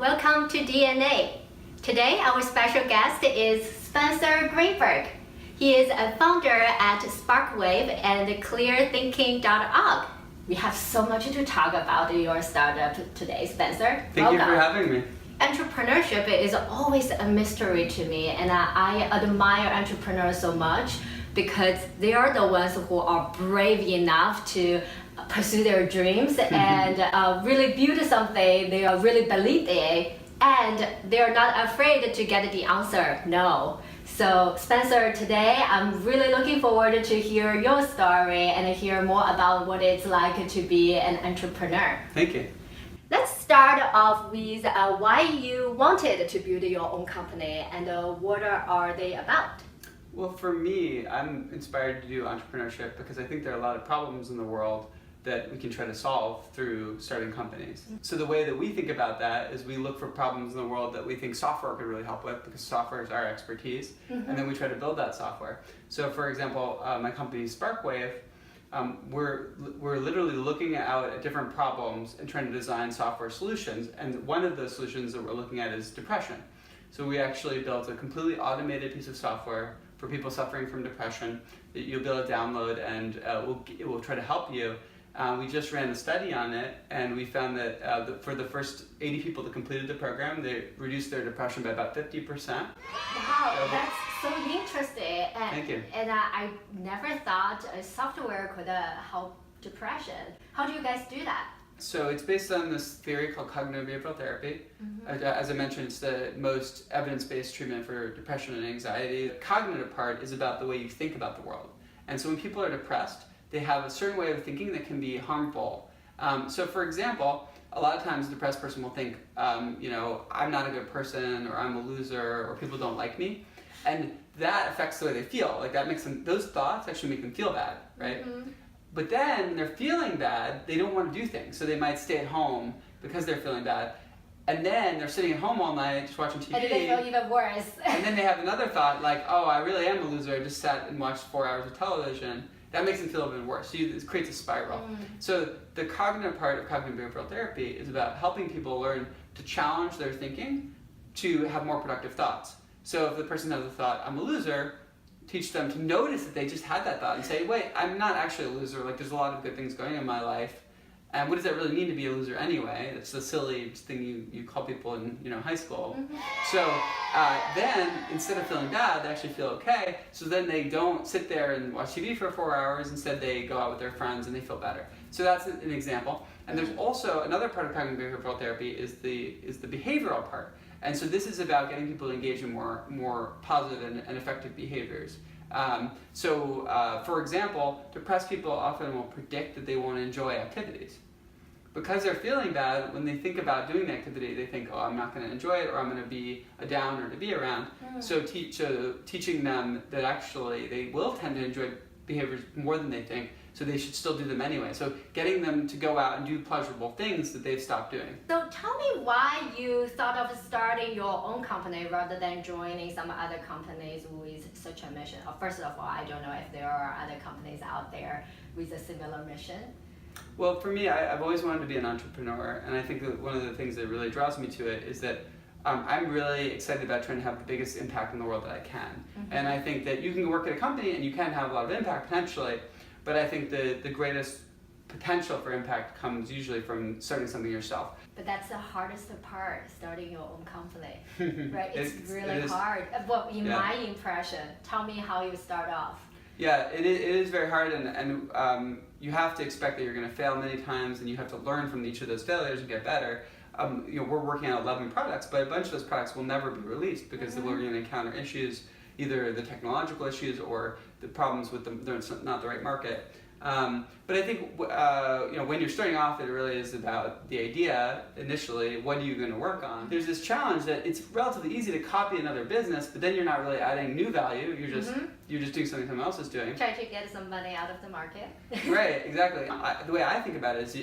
welcome to DNA. Today our special guest is Spencer Greenberg. He is a founder at Sparkwave and clearthinking.org. We have so much to talk about your startup today, Spencer. Thank you for having me. Entrepreneurship is always a mystery to me, and I admire entrepreneurs so much because they are the ones who are brave enough to pursue their dreams and really build something they really believe in, and they're not afraid to get the answer no. So Spencer, today I'm really looking forward to hear your story and hear more about what it's like to be an entrepreneur. Thank you. Let's start off with why you wanted to build your own company and what are they about? Well, for me, I'm inspired to do entrepreneurship because I think there are a lot of problems in the world that we can try to solve through starting companies. So the way that we think about that is we look for problems in the world that we think software could really help with, because software is our expertise, and then we try to build that software. So for example, my company Sparkwave, we're literally looking out at different problems and trying to design software solutions, and one of the solutions that we're looking at is depression. So we actually built a completely automated piece of software for people suffering from depression that you'll be able to download, and it will try to help you. We just ran a study on it, and we found that for the first 80 people that completed the program, they reduced their depression by about 50%. Wow, that's so interesting. Thank you. And I never thought a software could help depression. How do you guys do that? So it's based on this theory called cognitive behavioral therapy. As I mentioned, it's the most evidence-based treatment for depression and anxiety. The cognitive part is about the way you think about the world. And so when people are depressed, they have a certain way of thinking that can be harmful. So for example, a lot of times a depressed person will think, I'm not a good person, or I'm a loser, or people don't like me. And that affects the way they feel. Like that makes them, those thoughts actually make them feel bad, right? But then when they're feeling bad, they don't want to do things. So they might stay at home because they're feeling bad. And then they're sitting at home all night just watching TV. And they feel even worse. And then they have another thought like, oh, I really am a loser. I just sat and watched 4 hours of television. That makes them feel even worse. So it creates a spiral. So the cognitive part of cognitive behavioral therapy is about helping people learn to challenge their thinking to have more productive thoughts. So if the person has a thought, I'm a loser, teach them to notice that they just had that thought and say, wait, I'm not actually a loser. Like there's a lot of good things going on in my life. And what does that really mean to be a loser anyway? It's a silly thing you call people in high school. So then instead of feeling bad, they actually feel okay. So then they don't sit there and watch TV for 4 hours. Instead, they go out with their friends and they feel better. So that's an example. And there's also another part of cognitive behavioral therapy is the behavioral part. And so this is about getting people to engage in more positive and effective behaviors. For example, depressed people often will predict that they won't enjoy activities. Because they're feeling bad, when they think about doing the activity, they think, oh, I'm not going to enjoy it, or I'm going to be a downer to be around. So teaching them that actually they will tend to enjoy behaviors more than they think, so they should still do them anyway. So getting them to go out and do pleasurable things that they've stopped doing. So tell me why you thought of starting your own company rather than joining some other companies with such a mission. First of all, I don't know if there are other companies out there with a similar mission. Well, for me, I've always wanted to be an entrepreneur, and I think that one of the things that really draws me to it is that I'm really excited about trying to have the biggest impact in the world that I can. And I think that you can work at a company and you can have a lot of impact potentially, but I think the greatest potential for impact comes usually from starting something yourself. But that's the hardest part, starting your own company, right? It's really hard. Well, in my impression, tell me how you start off. Yeah, it is very hard, and you have to expect that you're going to fail many times, and you have to learn from each of those failures and get better. We're working on 11 products, but a bunch of those products will never be released because we're going to encounter issues, either the technological issues or the problems with they're not the right market. But I think when you're starting off, it really is about the idea initially. What are you going to work on? There's this challenge that it's relatively easy to copy another business, but then you're not really adding new value. You're just doing something someone else is doing. Try to get some money out of the market. Right, exactly. The way I think about it is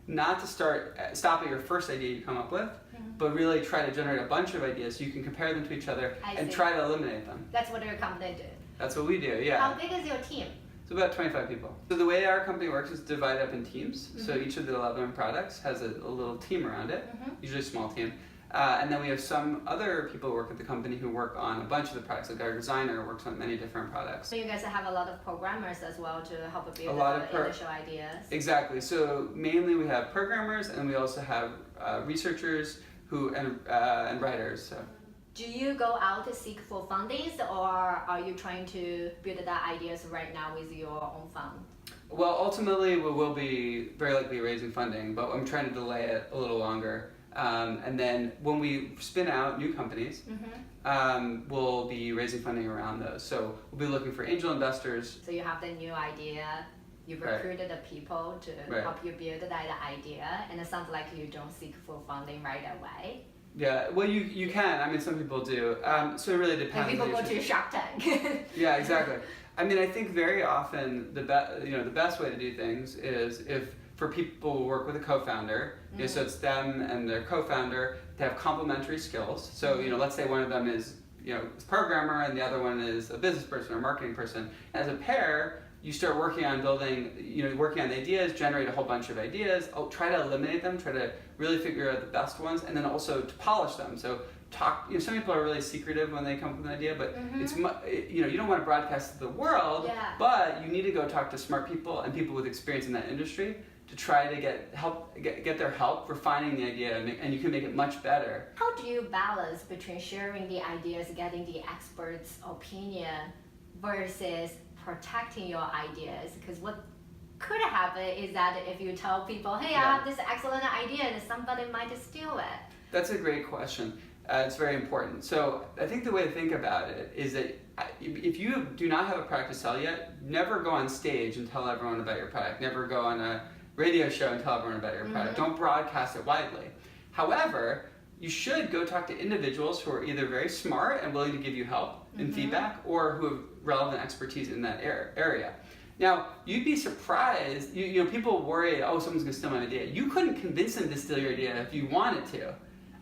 not to stop at your first idea you come up with, but really try to generate a bunch of ideas so you can compare them to each other and try to eliminate them. That's what your company did. That's what we do, yeah. How big is your team? It's about 25 people. So the way our company works is divided up in teams. So each of the 11 products has a little team around it, usually a small team. And then we have some other people who work at the company who work on a bunch of the products. Like our designer works on many different products. So you guys have a lot of programmers as well to help build A lot of initial ideas. Exactly. So mainly we have programmers, and we also have researchers and writers. So. Do you go out to seek for fundings, or are you trying to build the ideas right now with your own fund? Well, ultimately we will be very likely raising funding, but I'm trying to delay it a little longer. And then when we spin out new companies, we'll be raising funding around those. So we'll be looking for angel investors. So you have the new idea, you recruited the people to help you build that idea, and it sounds like you don't seek for funding right away. Yeah, well, you can. I mean, some people do. So it really depends. And people go to Shark Tank. Yeah, exactly. I mean, I think very often the best way to do things is if for people who work with a co-founder, so it's them and their co-founder, they have complementary skills. So let's say one of them is a programmer and the other one is a business person or marketing person. As a pair, you start working on building, working on the ideas, generate a whole bunch of ideas. I'll try to eliminate them, try to really figure out the best ones, and then also to polish them. So some people are really secretive when they come up with an idea, but it's you don't want to broadcast to the world, but you need to go talk to smart people and people with experience in that industry to try to get their help refining the idea, and you can make it much better. How do you balance between sharing the ideas, getting the expert's opinion, versus protecting your ideas? Because what could happen is that if you tell people, hey, I have this excellent idea, and somebody might steal it. That's a great question. It's very important. So I think the way to think about it is that if you do not have a product to sell yet, never go on stage and tell everyone about your product. Never go on a radio show and tell everyone about your product. Don't broadcast it widely. However, you should go talk to individuals who are either very smart and willing to give you help and feedback, or who have relevant expertise in that area. Now, you'd be surprised, people worry, oh, someone's going to steal my idea. You couldn't convince them to steal your idea if you wanted to.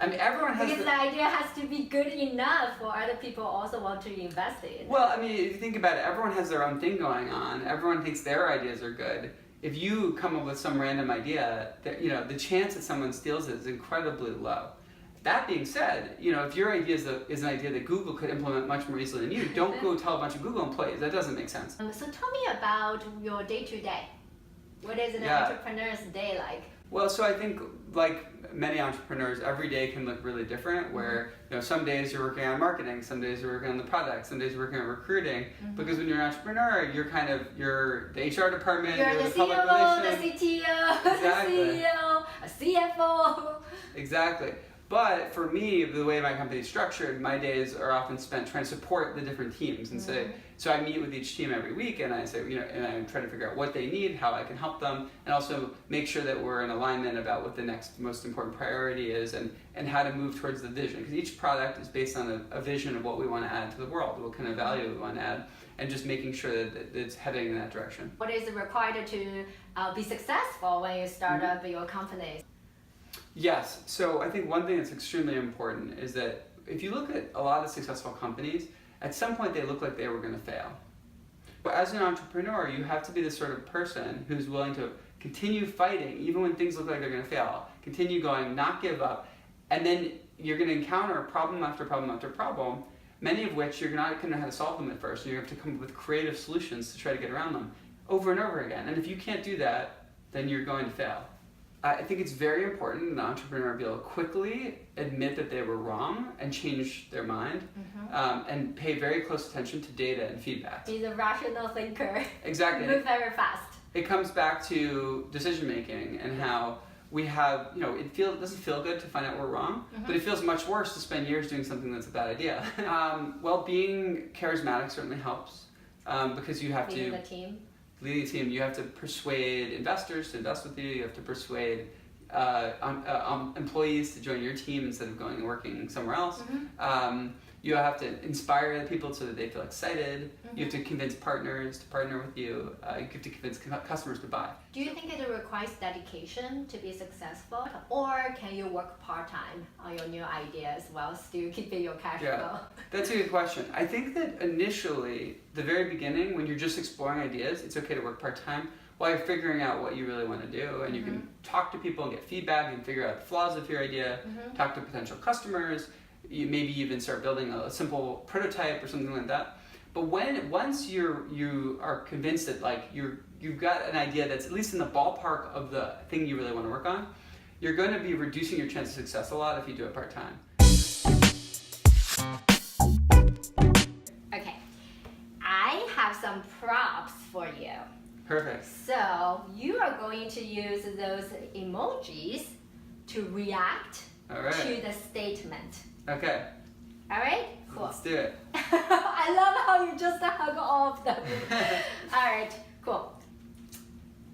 I mean, everyone has because the idea has to be good enough for other people also want to invest in. Well, I mean, if you think about it, everyone has their own thing going on. Everyone thinks their ideas are good. If you come up with some random idea, the chance that someone steals it is incredibly low. That being said, if your idea is an idea that Google could implement much more easily than you, don't go tell a bunch of Google employees. That doesn't make sense. So tell me about your day-to-day. What is an entrepreneur's day like? Well, so I think like many entrepreneurs, every day can look really different, where some days you're working on marketing, some days you're working on the product, some days you're working on recruiting. Because when you're an entrepreneur, you're the HR department, you're the public COO, relations. the CTO, Exactly. the CEO, a CFO. Exactly. But for me, the way my company is structured, my days are often spent trying to support the different teams. And so I meet with each team every week, and I say, and I try to figure out what they need, how I can help them, and also make sure that we're in alignment about what the next most important priority is, and how to move towards the vision. Because each product is based on a vision of what we want to add to the world, what kind of value we want to add, and just making sure that it's heading in that direction. What is required to be successful when you start up your company? Yes, so I think one thing that's extremely important is that if you look at a lot of successful companies, at some point they look like they were going to fail. But as an entrepreneur, you have to be the sort of person who's willing to continue fighting even when things look like they're going to fail. Continue going, not give up, and then you're going to encounter problem after problem after problem, many of which you're not going to know how to solve them at first, and you have to come up with creative solutions to try to get around them over and over again. And if you can't do that, then you're going to fail. I think it's very important an entrepreneur be able to quickly admit that they were wrong and change their mind, and pay very close attention to data and feedback. He's a rational thinker. Exactly. Move very fast. It comes back to decision making and how we have, it doesn't feel good to find out we're wrong, but it feels much worse to spend years doing something that's a bad idea. Well, being charismatic certainly helps, because you have to... Leading the team. Leading a team, you have to persuade investors to invest with you. You have to persuade employees to join your team instead of going and working somewhere else. You have to inspire other people so that they feel excited. You have to convince partners to partner with you. You have to convince customers to buy. Do you think it requires dedication to be successful? Or can you work part-time on your new ideas while still keeping your cash flow? That's a good question. I think that initially, the very beginning, when you're just exploring ideas, it's okay to work part-time. while you're figuring out what you really want to do. And you can talk to people and get feedback and figure out the flaws of your idea, talk to potential customers, you maybe even start building a simple prototype or something like that. But once you are convinced that like you've got an idea that's at least in the ballpark of the thing you really want to work on, you're going to be reducing your chance of success a lot if you do it part-time. Okay, I have some props for you. Perfect. So you are going to use those emojis to react to the statement. Okay. All right? Cool. Let's do it. I love how you just hug all of them. All right, cool.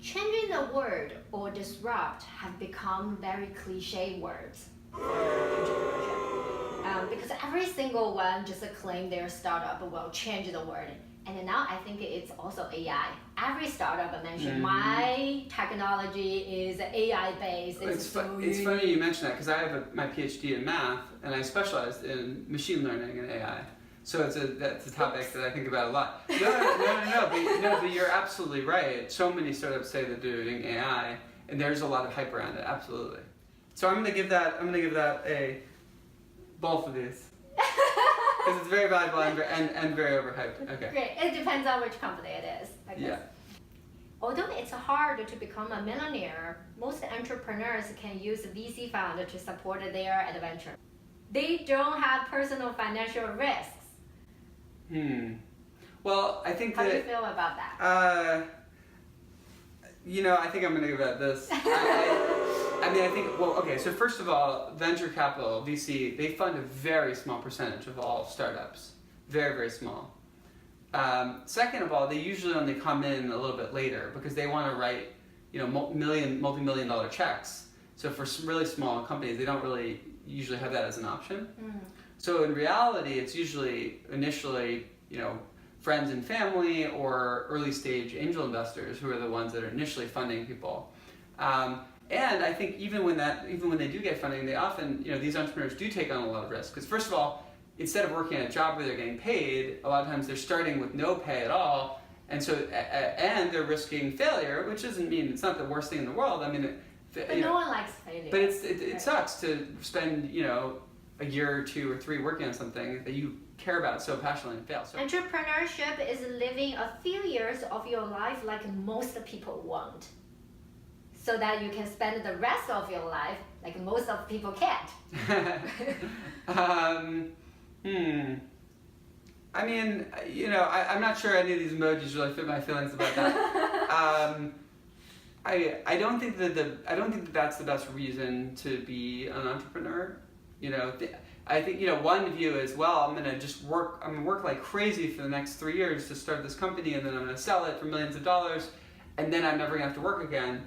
Changing the word or disrupt have become very cliche words for entrepreneurship. Because every single one just claim their startup will change the word. And now I think it's also AI. Every startup mentioned my technology is AI based. It's funny you mention that because I have my PhD in math and I specialized in machine learning and AI. So that's a topic that I think about a lot. No, but you're absolutely right. So many startups say they're doing AI, and there's a lot of hype around it. Absolutely. So I'm gonna give that a both of these. Because it's very valuable and very overhyped. Okay. Great. It depends on which company it is, I guess. Yeah. Although it's hard to become a millionaire, most entrepreneurs can use VC fund to support their adventure. They don't have personal financial risks. Well, I think How do you feel about that? I think I'm going to give that this. I think, well, okay, so first of all, venture capital, VC, they fund a very small percentage of all startups. Very, very small. Second of all, they usually only come in a little bit later because they want to write, multi-million dollar checks. So for really small companies, they don't really usually have that as an option. So in reality, it's usually initially, friends and family or early stage angel investors who are the ones that are initially funding people. And I think even when they do get funding, they often, these entrepreneurs do take on a lot of risk. Because first of all, instead of working at a job where they're getting paid, a lot of times they're starting with no pay at all. And so, and they're risking failure, which doesn't mean it's not the worst thing in the world. I mean, but no one likes failure. But it sucks to spend, a year or 2 or 3 working on something that you care about so passionately and fail. So entrepreneurship is living a few years of your life like most people want, so that you can spend the rest of your life like most of people can't. I mean, I'm not sure any of these emojis really fit my feelings about that. I don't think that that's the best reason to be an entrepreneur. I think one view is, well, I'm gonna work like crazy for the next 3 years to start this company, and then I'm gonna sell it for millions of dollars, and then I'm never gonna have to work again.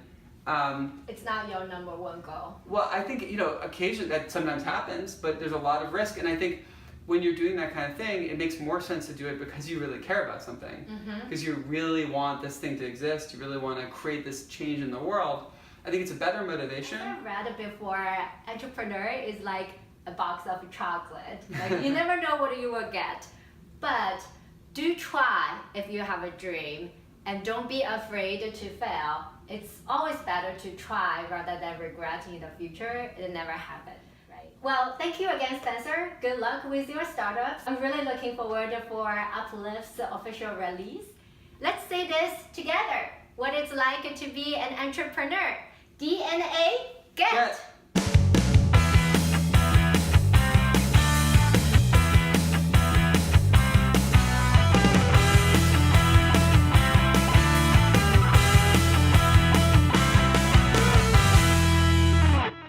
It's not your number one goal. Well, I think occasionally that sometimes happens, but there's a lot of risk, and I think when you're doing that kind of thing, it makes more sense to do it because you really care about something, because you really want this thing to exist. You really want to create this change in the world. I think it's a better motivation. I read before, entrepreneur is like a box of chocolate. Like you never know what you will get, but do try if you have a dream, and don't be afraid to fail. It's always better to try rather than regretting in the future. It never happened, right? Well, thank you again, Spencer. Good luck with your startups. I'm really looking forward for Uplift's official release. Let's say this together. What it's like to be an entrepreneur. DNA, get.